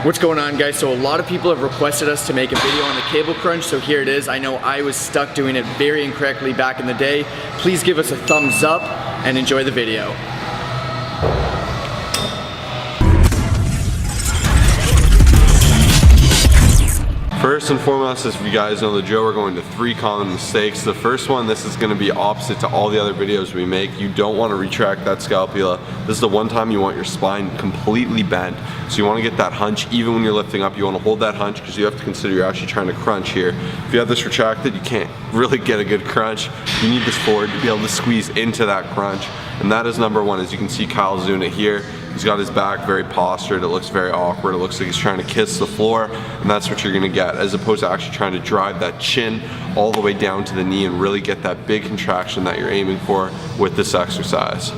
What's going on, guys? So a lot of people have requested us to make a video on the cable crunch, so here it is. I know I was stuck doing it very incorrectly back in the day. Please give us a thumbs up and enjoy the video. First and foremost, as you guys know the drill, we're going to 3 common mistakes. The first one, this is going to be opposite to all the other videos we make. You don't want to retract that scapula. This is the one time you want your spine completely bent. So you want to get that hunch even when you're lifting up. You want to hold that hunch because you have to consider you're actually trying to crunch here. If you have this retracted, you can't really get a good crunch. You need this forward to be able to squeeze into that crunch. And that is number one. As you can see, Kyle's doing it here. He's got his back very postured. It looks very awkward. It looks like he's trying to kiss the floor, and that's what you're gonna get, as opposed to actually trying to drive that chin all the way down to the knee and really get that big contraction that you're aiming for with this exercise.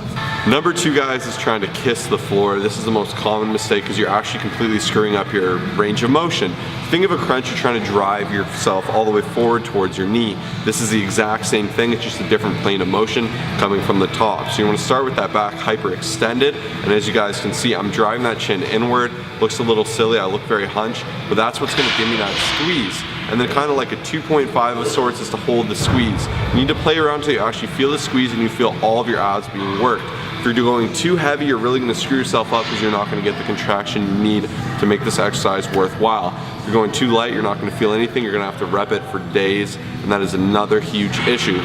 Number 2, guys, is trying to kiss the floor. This is the most common mistake because you're actually completely screwing up your range of motion. Think of a crunch, you're trying to drive yourself all the way forward towards your knee. This is the exact same thing, it's just a different plane of motion coming from the top. So you want to start with that back hyperextended, and as you guys can see, I'm driving that chin inward. Looks a little silly, I look very hunched, but that's what's going to give me that squeeze. And then kind of like a 2.5 of sorts is to hold the squeeze. You need to play around until you actually feel the squeeze and you feel all of your abs being worked. If you're going too heavy, you're really going to screw yourself up because you're not going to get the contraction you need to make this exercise worthwhile. If you're going too light, you're not going to feel anything. You're going to have to rep it for days, and that is another huge issue.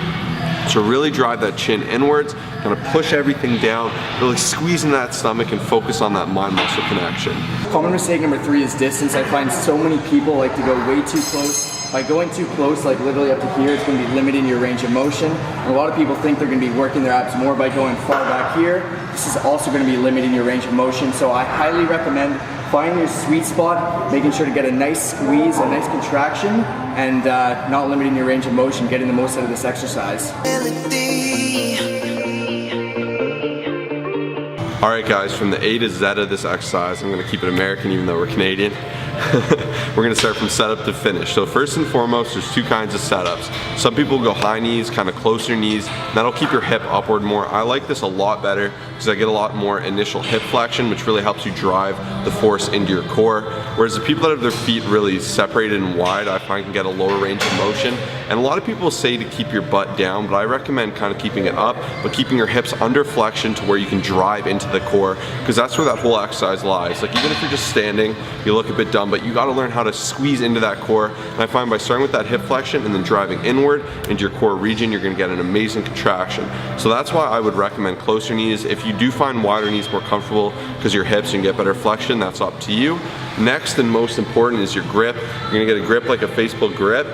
So really drive that chin inwards, kind of push everything down, really squeeze in that stomach and focus on that mind-muscle connection. Common mistake number 3 is distance. I find so many people like to go way too close. By going too close, like literally up to here, it's going to be limiting your range of motion. And a lot of people think they're going to be working their abs more by going far back here. This is also going to be limiting your range of motion. So I highly recommend finding your sweet spot, making sure to get a nice squeeze, a nice contraction, and not limiting your range of motion, getting the most out of this exercise. Alright guys, from the A to Z of this exercise, I'm going to keep it American even though we're Canadian. We're going to start from setup to finish. So first and foremost, there's 2 kinds of setups. Some people go high knees, kind of closer knees. That'll keep your hip upward more. I like this a lot better because I get a lot more initial hip flexion, which really helps you drive the force into your core. Whereas the people that have their feet really separated and wide, I find can get a lower range of motion. And a lot of people say to keep your butt down, but I recommend kind of keeping it up, but keeping your hips under flexion to where you can drive into the core, because that's where that whole exercise lies. Like even if you're just standing, you look a bit dumb, but you got to learn how to squeeze into that core. And I find by starting with that hip flexion and then driving inward into your core region, you're going to get an amazing contraction. So that's why I would recommend closer knees. If you do find wider knees more comfortable because your hips and get better flexion, that's up to you. Next and most important is your grip. You're going to get a grip like a Facebook grip.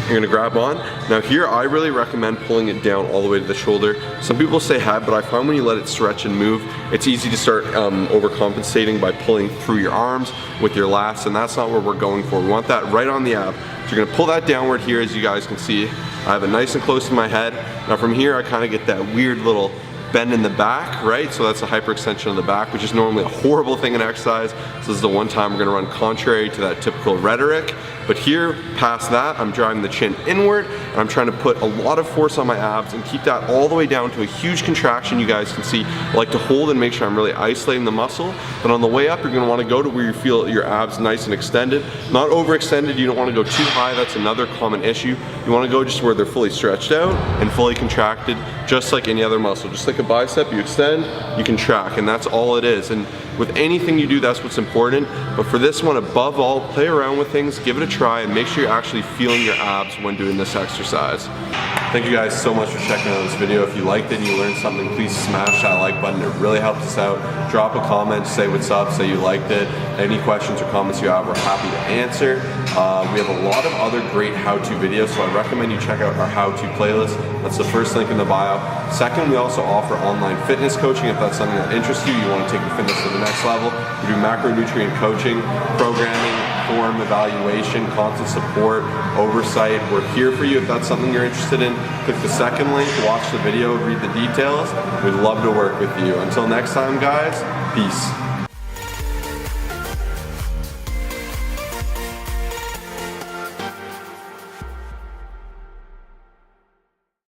You're gonna grab on. Now here, I really recommend pulling it down all the way to the shoulder. Some people say head, but I find when you let it stretch and move, it's easy to start overcompensating by pulling through your arms with your lats, and that's not what we're going for. We want that right on the ab. So you're gonna pull that downward here, as you guys can see. I have it nice and close to my head. Now from here, I kind of get that weird little bend in the back, right? So that's a hyperextension of the back, which is normally a horrible thing in exercise. So this is the one time we're gonna run contrary to that typical rhetoric. But here, past that, I'm driving the chin inward, and I'm trying to put a lot of force on my abs and keep that all the way down to a huge contraction. You guys can see, I like to hold and make sure I'm really isolating the muscle. But on the way up, you're gonna wanna go to where you feel your abs nice and extended. Not overextended, you don't wanna go too high, that's another common issue. You wanna go just where they're fully stretched out and fully contracted, just like any other muscle. Just like a bicep, you extend, you contract, and that's all it is. And with anything you do, that's what's important. But for this one, above all, play around with things, give it a try, and make sure you're actually feeling your abs when doing this exercise. Thank you guys so much for checking out this video. If you liked it and you learned something, please smash that like button. It really helps us out. Drop a comment, say what's up, say you liked it. Any questions or comments you have, we're happy to answer. We have a lot of other great how-to videos, so I recommend you check out our how-to playlist. That's the first link in the bio. Second, we also offer online fitness coaching. If that's something that interests you, you want to take your fitness to the next level. We do macronutrient coaching, programming, form evaluation, constant support, oversight. We're here for you if that's something you're interested in. Click the second link, watch the video, read the details. We'd love to work with you. Until next time, guys, peace.